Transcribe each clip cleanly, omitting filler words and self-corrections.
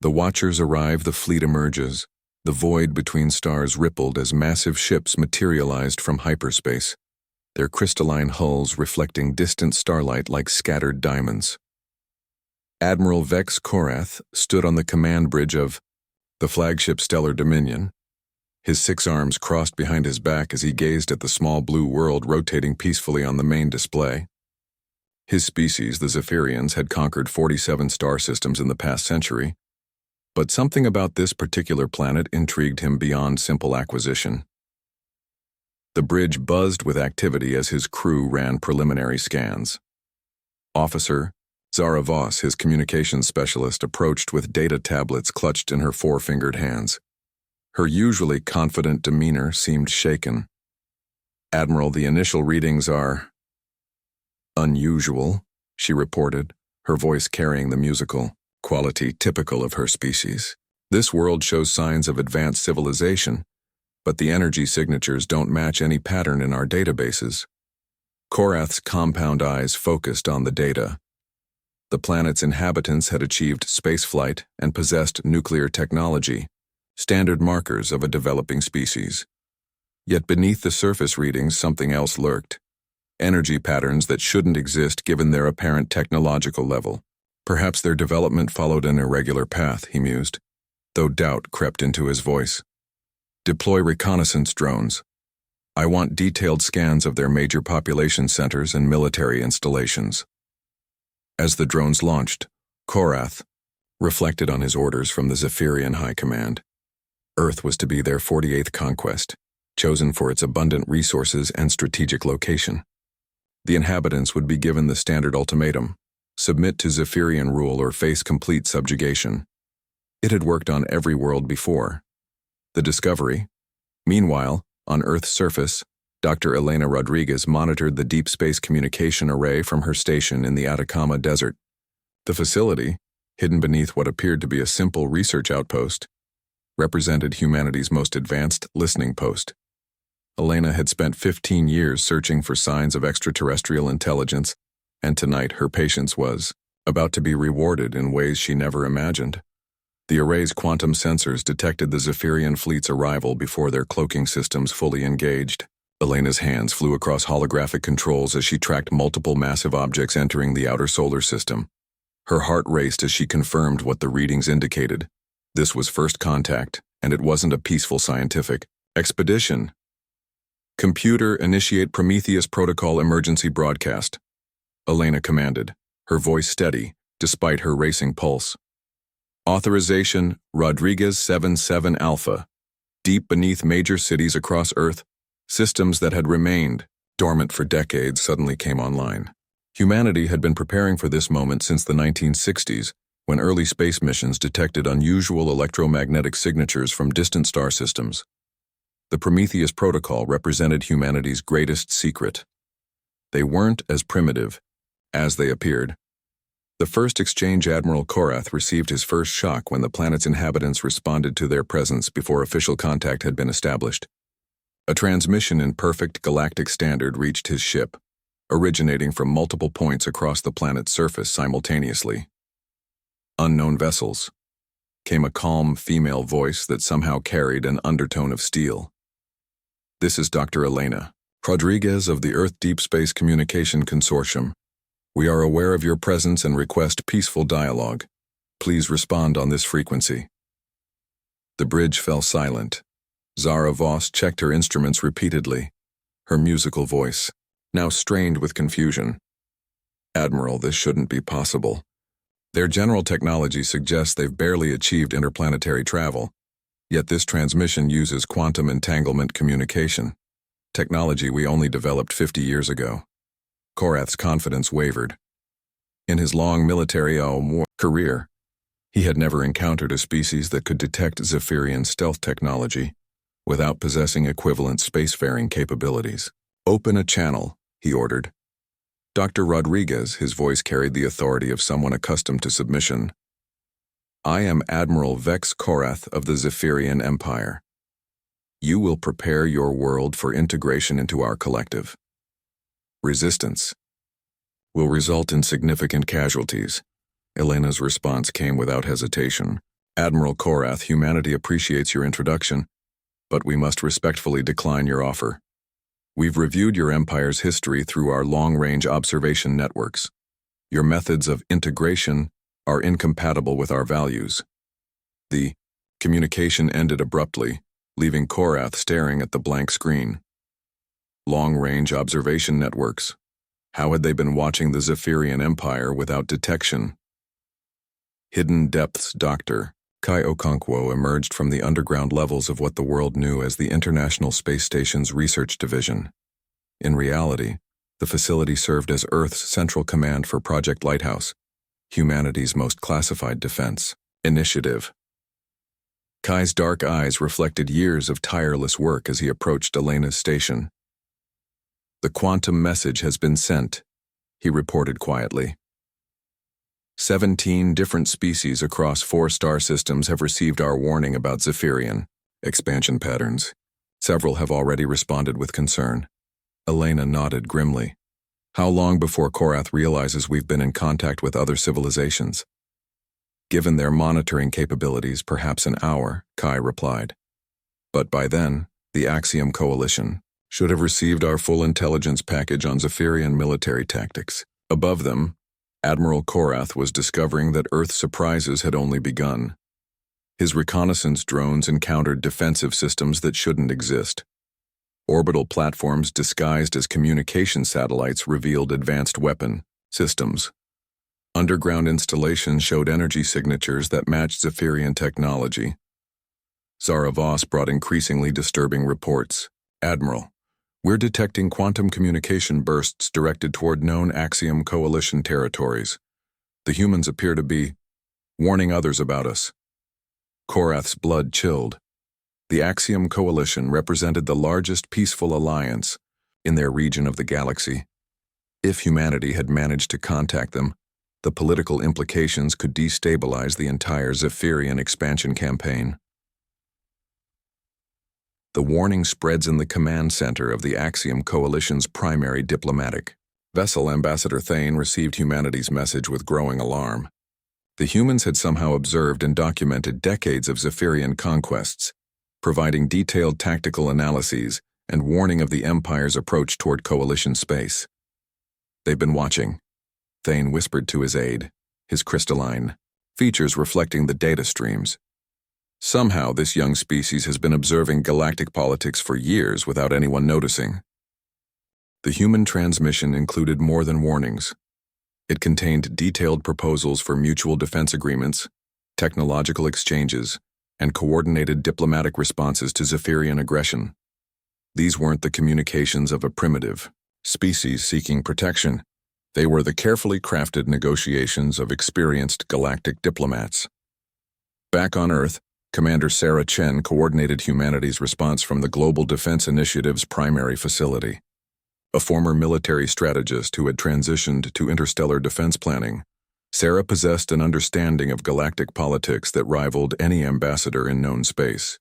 The Watchers arrive, the fleet emerges. The void between stars rippled as massive ships materialized from hyperspace, their crystalline hulls reflecting distant starlight like scattered diamonds. Admiral Vex Korath stood on the command bridge of the flagship Stellar Dominion, his 6 arms crossed behind his back as he gazed at the small blue world rotating peacefully on the main display. His species, the Zephyrians, had conquered 47 star systems in the past century, but something about this particular planet intrigued him beyond simple acquisition. The bridge buzzed with activity as his crew ran preliminary scans. Officer Zara Voss, his communications specialist, approached with data tablets clutched in her 4-fingered hands. Her usually confident demeanor seemed shaken. "Admiral, the initial readings are unusual," she reported, her voice carrying the musical quality typical of her species. "This world shows signs of advanced civilization, but the energy signatures don't match any pattern in our databases." Korath's compound eyes focused on the data. The planet's inhabitants had achieved spaceflight and possessed nuclear technology, standard markers of a developing species. Yet beneath the surface readings, something else lurked. Energy patterns that shouldn't exist given their apparent technological level. Perhaps their development followed an irregular path, he mused, though doubt crept into his voice. "Deploy reconnaissance drones. I want detailed scans of their major population centers and military installations." As the drones launched, Korath reflected on his orders from the Zephyrian High Command. Earth was to be their 48th conquest, chosen for its abundant resources and strategic location. The inhabitants would be given the standard ultimatum: submit to Zephyrian rule or face complete subjugation. It had worked on every world before. The Discovery. Meanwhile, on Earth's surface, Dr. Elena Rodriguez monitored the deep space communication array from her station in the Atacama Desert. The facility, hidden beneath what appeared to be a simple research outpost, represented humanity's most advanced listening post. Elena had spent 15 years searching for signs of extraterrestrial intelligence, and tonight her patience was about to be rewarded in ways she never imagined. The array's quantum sensors detected the Zephyrian fleet's arrival before their cloaking systems fully engaged. Elena's hands flew across holographic controls as she tracked multiple massive objects entering the outer solar system. Her heart raced as she confirmed what the readings indicated. This was first contact, and it wasn't a peaceful scientific expedition. "Computer, initiate Prometheus Protocol emergency broadcast," Elena commanded, her voice steady, despite her racing pulse. "Authorization, Rodriguez 77 Alpha. Deep beneath major cities across Earth, systems that had remained dormant for decades suddenly came online." Humanity had been preparing for this moment since the 1960s, when early space missions detected unusual electromagnetic signatures from distant star systems. The Prometheus Protocol represented humanity's greatest secret. They weren't as primitive as they appeared. The first exchange, Admiral Korath received his first shock when the planet's inhabitants responded to their presence before official contact had been established. A transmission in perfect galactic standard reached his ship, originating from multiple points across the planet's surface simultaneously. "Unknown vessels," came a calm female voice that somehow carried an undertone of steel. "This is Dr. Elena Rodriguez of the Earth Deep Space Communication Consortium. We are aware of your presence and request peaceful dialogue. Please respond on this frequency." The bridge fell silent. Zara Voss checked her instruments repeatedly, her musical voice now strained with confusion. "Admiral, this shouldn't be possible. Their general technology suggests they've barely achieved interplanetary travel, yet this transmission uses quantum entanglement communication, technology we only developed 50 years ago." Korath's confidence wavered. In his long military career, he had never encountered a species that could detect Zephyrian stealth technology without possessing equivalent spacefaring capabilities. "Open a channel," he ordered. Dr. Rodriguez, his voice carried the authority of someone accustomed to submission. "I am Admiral Vex Korath of the Zephyrian Empire. You will prepare your world for integration into our collective. Resistance will result in significant casualties." Elena's response came without hesitation, Admiral Korath, humanity appreciates your introduction, but we must respectfully decline your offer. We've reviewed your empire's history through our long-range observation networks. Your methods of integration are incompatible with our values. The communication ended abruptly, leaving Korath staring at the blank screen. Long-range observation networks. How had they been watching the Zephyrian Empire without detection? Hidden Depths Doctor Kai Okonkwo emerged from the underground levels of what the world knew as the International Space Station's Research Division. In reality, the facility served as Earth's central command for Project Lighthouse, humanity's most classified defense initiative. Kai's dark eyes reflected years of tireless work as he approached Elena's station. "The quantum message has been sent," he reported quietly. 17 different species across 4 star systems have received our warning about Zephyrian expansion patterns. Several have already responded with concern. Elena nodded grimly. "How long before Korath realizes we've been in contact with other civilizations?" "Given their monitoring capabilities, perhaps an hour," Kai replied. "But by then, the Axiom Coalition should have received our full intelligence package on Zephyrian military tactics." Above them, Admiral Korath was discovering that Earth's surprises had only begun. His reconnaissance drones encountered defensive systems that shouldn't exist. Orbital platforms disguised as communication satellites revealed advanced weapon systems. Underground installations showed energy signatures that matched Zephyrian technology. Zara Voss brought increasingly disturbing reports. "Admiral, we're detecting quantum communication bursts directed toward known Axiom Coalition territories. The humans appear to be warning others about us." Korath's blood chilled. The Axiom Coalition represented the largest peaceful alliance in their region of the galaxy. If humanity had managed to contact them, the political implications could destabilize the entire Zephyrian expansion campaign. The warning spreads in the command center of the Axiom Coalition's primary diplomatic vessel. Ambassador Thane received humanity's message with growing alarm. The humans had somehow observed and documented decades of Zephyrian conquests, providing detailed tactical analyses and warning of the Empire's approach toward Coalition space. "They've been watching," Thane whispered to his aide, his crystalline features reflecting the data streams. "Somehow this young species has been observing galactic politics for years without anyone noticing." The human transmission included more than warnings. It contained detailed proposals for mutual defense agreements, technological exchanges, and coordinated diplomatic responses to Zephyrian aggression. These weren't the communications of a primitive species seeking protection. They were the carefully crafted negotiations of experienced galactic diplomats. Back on Earth, Commander Sarah Chen coordinated humanity's response from the Global Defense Initiative's primary facility. A former military strategist who had transitioned to interstellar defense planning, Sarah possessed an understanding of galactic politics that rivaled any ambassador in known space.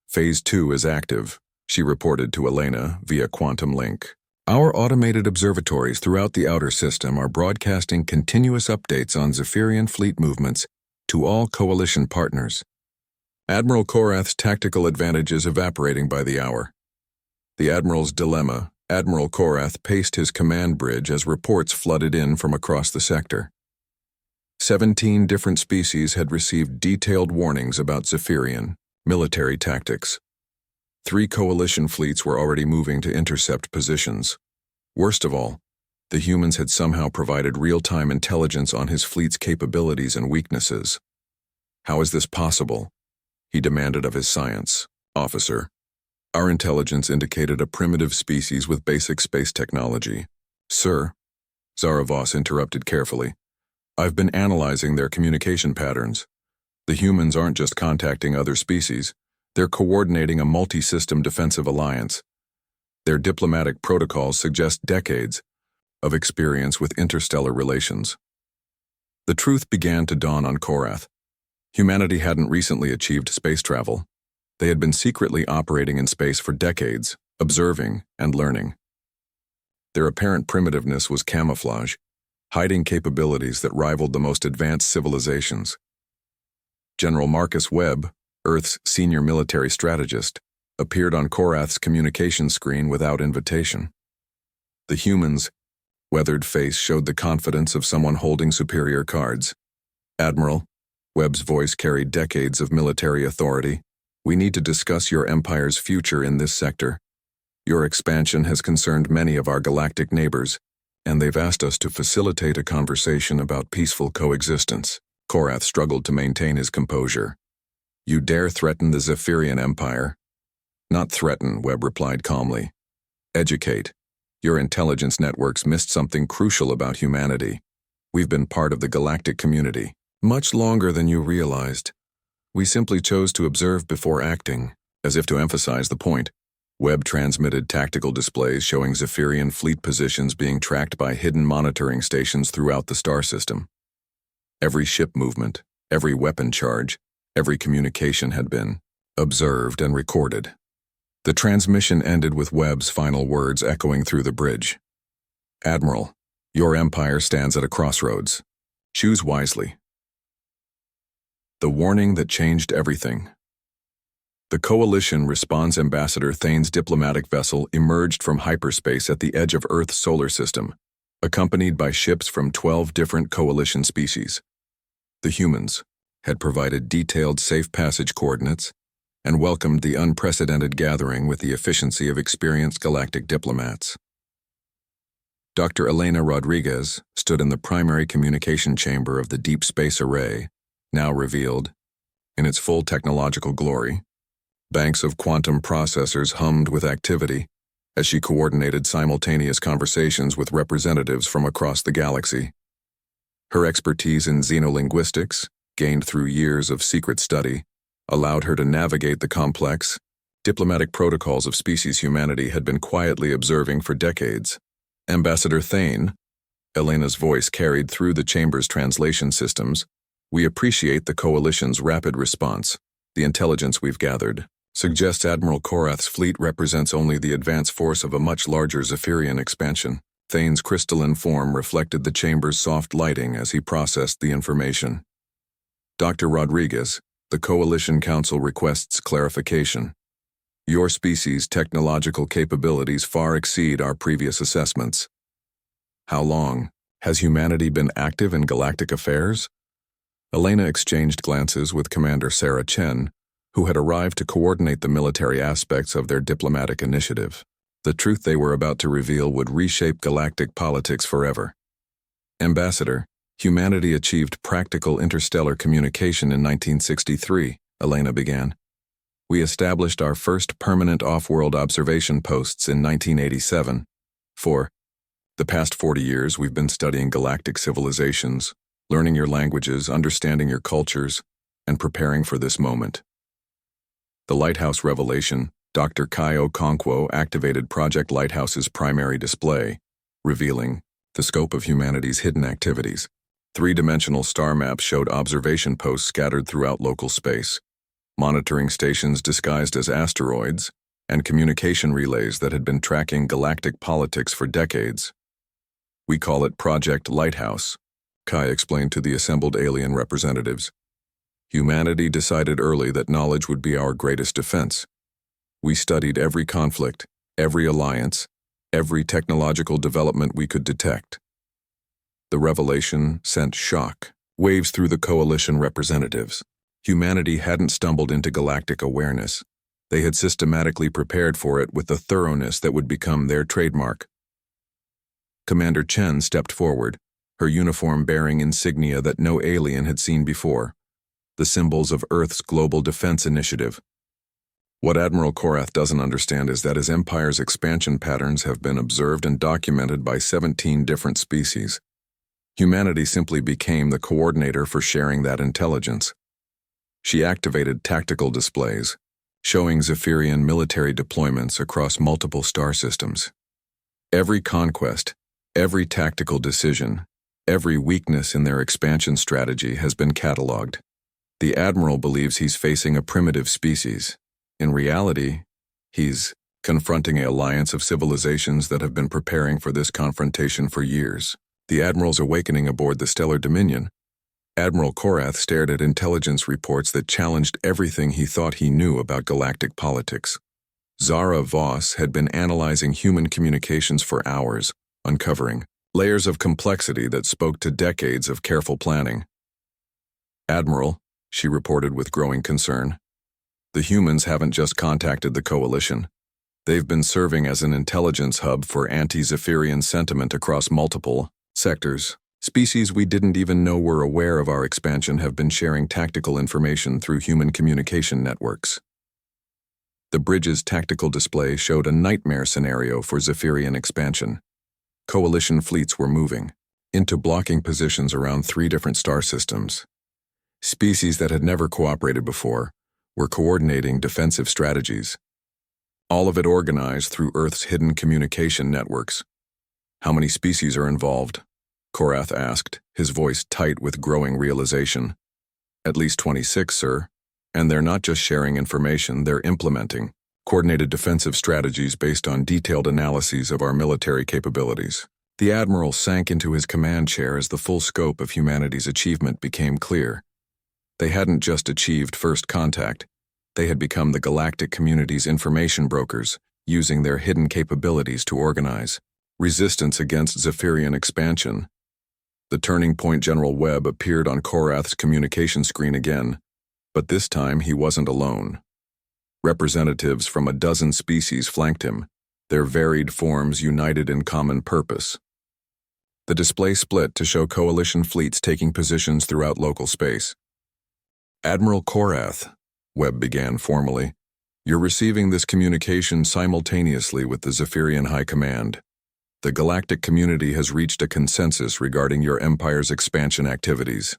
"Phase 2 is active," she reported to Elena via quantum link. "Our automated observatories throughout the outer system are broadcasting continuous updates on Zephyrian fleet movements to all Coalition partners. Admiral Korath's tactical advantage is evaporating by the hour." The Admiral's dilemma. Admiral Korath paced his command bridge as reports flooded in from across the sector. 17 different species had received detailed warnings about Zephyrian military tactics. 3 Coalition fleets were already moving to intercept positions. Worst of all, the humans had somehow provided real-time intelligence on his fleet's capabilities and weaknesses. "How is this possible?" he demanded of his science officer. "Our intelligence indicated a primitive species with basic space technology." "Sir," Zara Voss interrupted carefully, "I've been analyzing their communication patterns. The humans aren't just contacting other species, they're coordinating a multi-system defensive alliance. Their diplomatic protocols suggest decades of experience with interstellar relations." The truth began to dawn on Korath. Humanity hadn't recently achieved space travel. They had been secretly operating in space for decades, observing and learning. Their apparent primitiveness was camouflage, hiding capabilities that rivaled the most advanced civilizations. General Marcus Webb, Earth's senior military strategist, appeared on Korath's communication screen without invitation. The human's weathered face showed the confidence of someone holding superior cards. "Admiral," Webb's voice carried decades of military authority, "we need to discuss your empire's future in this sector. Your expansion has concerned many of our galactic neighbors, and they've asked us to facilitate a conversation about peaceful coexistence." Korath struggled to maintain his composure. "You dare threaten the Zephyrian Empire?" "Not threaten," Webb replied calmly. "Educate. Your intelligence networks missed something crucial about humanity. We've been part of the galactic community much longer than you realized. We simply chose to observe before acting." As if to emphasize the point, Webb transmitted tactical displays showing Zephyrian fleet positions being tracked by hidden monitoring stations throughout the star system. Every ship movement, every weapon charge, every communication had been observed and recorded. The transmission ended with Webb's final words echoing through the bridge. "Admiral, your empire stands at a crossroads. Choose wisely." The warning that changed everything. The Coalition Response Ambassador Thane's diplomatic vessel emerged from hyperspace at the edge of Earth's solar system, accompanied by ships from 12 different Coalition species. The humans had provided detailed safe passage coordinates and welcomed the unprecedented gathering with the efficiency of experienced galactic diplomats. Dr. Elena Rodriguez stood in the primary communication chamber of the Deep Space Array, now revealed in its full technological glory. Banks of quantum processors hummed with activity as she coordinated simultaneous conversations with representatives from across the galaxy. Her expertise in xenolinguistics, gained through years of secret study, allowed her to navigate the complex, diplomatic protocols of species humanity had been quietly observing for decades. "Ambassador Thane," Elena's voice carried through the chamber's translation systems, "we appreciate the Coalition's rapid response. The intelligence we've gathered suggests Admiral Korath's fleet represents only the advance force of a much larger Zephyrian expansion." Thane's crystalline form reflected the chamber's soft lighting as he processed the information. "Dr. Rodriguez, the Coalition Council requests clarification. Your species' technological capabilities far exceed our previous assessments. How long has humanity been active in galactic affairs?" Elena exchanged glances with Commander Sarah Chen, who had arrived to coordinate the military aspects of their diplomatic initiative. The truth they were about to reveal would reshape galactic politics forever. "Ambassador, humanity achieved practical interstellar communication in 1963, Elena began. "We established our first permanent off-world observation posts in 1987. For the past 40 years, we've been studying galactic civilizations, learning your languages, understanding your cultures, and preparing for this moment." The Lighthouse revelation, Dr. Kai Okonkwo activated Project Lighthouse's primary display, revealing the scope of humanity's hidden activities. Three-dimensional star maps showed observation posts scattered throughout local space, monitoring stations disguised as asteroids, and communication relays that had been tracking galactic politics for decades. "We call it Project Lighthouse," Kai explained to the assembled alien representatives. "Humanity decided early that knowledge would be our greatest defense. We studied every conflict, every alliance, every technological development we could detect." The revelation sent shock waves through the Coalition representatives. Humanity hadn't stumbled into galactic awareness. They had systematically prepared for it with the thoroughness that would become their trademark. Commander Chen stepped forward, her uniform bearing insignia that no alien had seen before, the symbols of Earth's global defense initiative. "What Admiral Korath doesn't understand is that his empire's expansion patterns have been observed and documented by 17 different species. Humanity simply became the coordinator for sharing that intelligence." She activated tactical displays, showing Zephyrian military deployments across multiple star systems. Every conquest, every tactical decision, every weakness in their expansion strategy has been catalogued. The Admiral believes he's facing a primitive species. In reality, he's confronting an alliance of civilizations that have been preparing for this confrontation for years. The Admiral's awakening aboard the Stellar Dominion Admiral Korath stared at intelligence reports that challenged everything he thought he knew about galactic politics. Zara Voss had been analyzing human communications for hours, uncovering layers of complexity that spoke to decades of careful planning. "Admiral," she reported with growing concern, "the humans haven't just contacted the Coalition. They've been serving as an intelligence hub for anti-Zephyrian sentiment across multiple sectors. Species we didn't even know were aware of our expansion have been sharing tactical information through human communication networks." The bridge's tactical display showed a nightmare scenario for Zephyrian expansion. Coalition fleets were moving into blocking positions around 3 different star systems. Species that had never cooperated before were coordinating defensive strategies. All of it organized through Earth's hidden communication networks. "How many species are involved?" Korath asked, his voice tight with growing realization. "At least 26, sir. And they're not just sharing information, they're implementing coordinated defensive strategies based on detailed analyses of our military capabilities." The Admiral sank into his command chair as the full scope of humanity's achievement became clear. They hadn't just achieved first contact, they had become the galactic community's information brokers, using their hidden capabilities to organize resistance against Zephyrian expansion. The turning point General Webb appeared on Korath's communication screen again, but this time he wasn't alone. Representatives from a dozen species flanked him, their varied forms united in common purpose. The display split to show Coalition fleets taking positions throughout local space. "Admiral Korath," Webb began formally, "you're receiving this communication simultaneously with the Zephyrian High Command. The galactic community has reached a consensus regarding your Empire's expansion activities."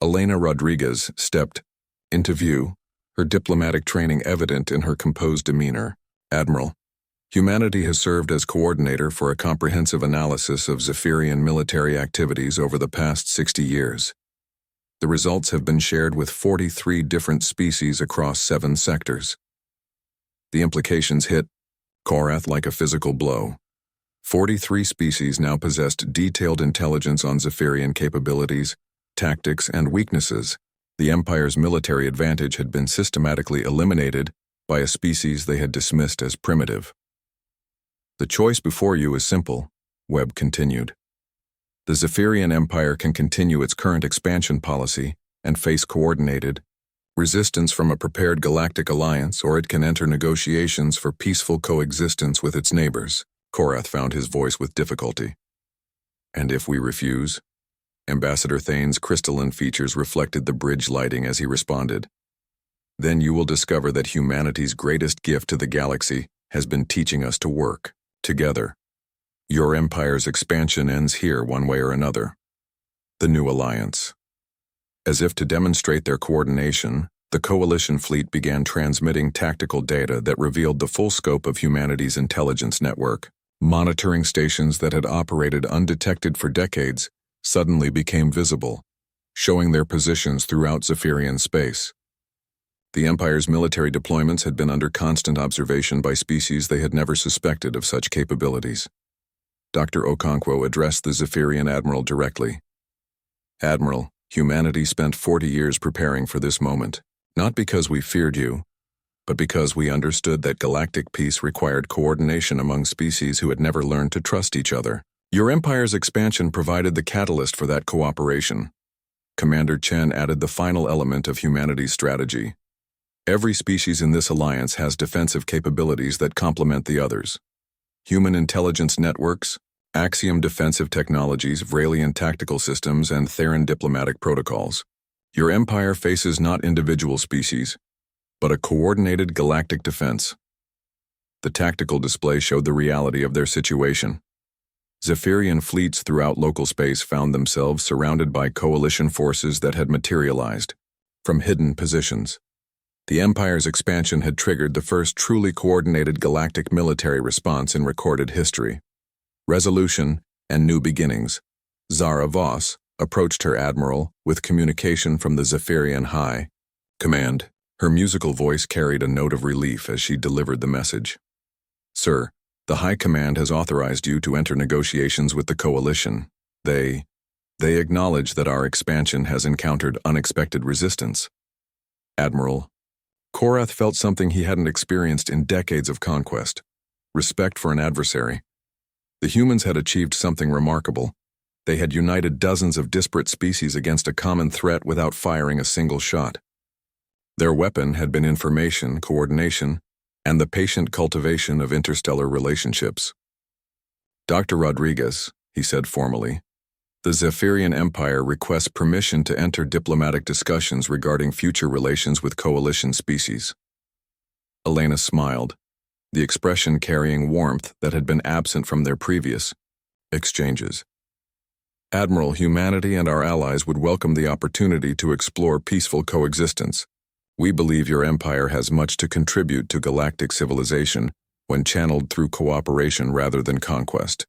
Elena Rodriguez stepped into view, her diplomatic training evident in her composed demeanor. "Admiral, humanity has served as coordinator for a comprehensive analysis of Zephyrian military activities over the past 60 years. The results have been shared with 43 different species across 7 sectors." The implications hit Korath like a physical blow. 43 species now possessed detailed intelligence on Zephyrian capabilities, tactics, and weaknesses. The Empire's military advantage had been systematically eliminated by a species they had dismissed as primitive. "The choice before you is simple," Webb continued. "The Zephyrian Empire can continue its current expansion policy and face coordinated resistance from a prepared galactic alliance, or it can enter negotiations for peaceful coexistence with its neighbors." Korath found his voice with difficulty. "And if we refuse?" Ambassador Thane's crystalline features reflected the bridge lighting as he responded. "Then you will discover that humanity's greatest gift to the galaxy has been teaching us to work together. Your Empire's expansion ends here one way or another." The new alliance. As if to demonstrate their coordination, the Coalition fleet began transmitting tactical data that revealed the full scope of humanity's intelligence network. Monitoring stations that had operated undetected for decades suddenly became visible, showing their positions throughout Zephyrian space. The Empire's military deployments had been under constant observation by species they had never suspected of such capabilities. Dr. Okonkwo addressed the Zephyrian Admiral directly. "Admiral, humanity spent 40 years preparing for this moment, not because we feared you, but because we understood that galactic peace required coordination among species who had never learned to trust each other. Your Empire's expansion provided the catalyst for that cooperation." Commander Chen added the final element of humanity's strategy. "Every species in this alliance has defensive capabilities that complement the others. Human intelligence networks, Axiom defensive technologies, Vralian tactical systems, and Theran diplomatic protocols. Your Empire faces not individual species, but a coordinated galactic defense." The tactical display showed the reality of their situation. Zephyrian fleets throughout local space found themselves surrounded by Coalition forces that had materialized from hidden positions. The Empire's expansion had triggered the first truly coordinated galactic military response in recorded history. Resolution and new beginnings. Zara Voss approached her admiral with communication from the Zephyrian High Command. Her musical voice carried a note of relief as she delivered the message. "Sir, the High Command has authorized you to enter negotiations with the Coalition. The They acknowledge that our expansion has encountered unexpected resistance. Admiral Korath felt something he hadn't experienced in decades of conquest: respect for an adversary. The humans had achieved something remarkable. They had united dozens of disparate species against a common threat without firing a single shot. Their weapon had been information, coordination, and the patient cultivation of interstellar relationships. "Dr. Rodriguez," he said formally, "the Zephyrian Empire requests permission to enter diplomatic discussions regarding future relations with coalition species." Elena smiled, the expression carrying warmth that had been absent from their previous exchanges. "Admiral, humanity and our allies would welcome the opportunity to explore peaceful coexistence. We believe your empire has much to contribute to galactic civilization when channeled through cooperation rather than conquest."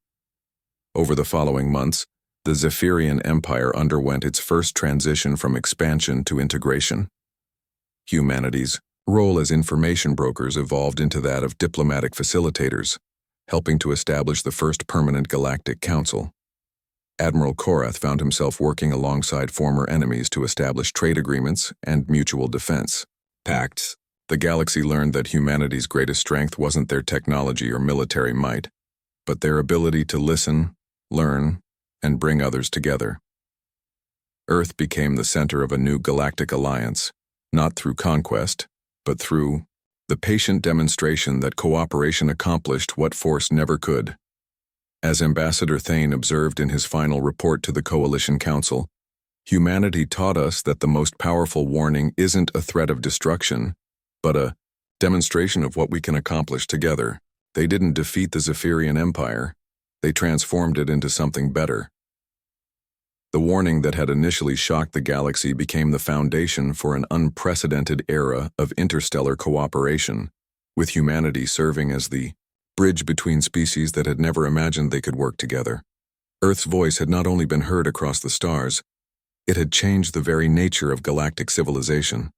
Over the following months, the Zephyrian Empire underwent its first transition from expansion to integration. Humanity's role as information brokers evolved into that of diplomatic facilitators, helping to establish the first permanent Galactic Council. Admiral Korath found himself working alongside former enemies to establish trade agreements and mutual defense pacts. The galaxy learned that humanity's greatest strength wasn't their technology or military might, but their ability to listen, learn, and bring others together. Earth became the center of a new galactic alliance, not through conquest, but through the patient demonstration that cooperation accomplished what force never could. As Ambassador Thane observed in his final report to the Coalition Council, humanity taught us that the most powerful warning isn't a threat of destruction, but a demonstration of what we can accomplish together. They didn't defeat the Zephyrian Empire, they transformed it into something better. The warning that had initially shocked the galaxy became the foundation for an unprecedented era of interstellar cooperation, with humanity serving as the bridge between species that had never imagined they could work together. Earth's voice had not only been heard across the stars, it had changed the very nature of galactic civilization.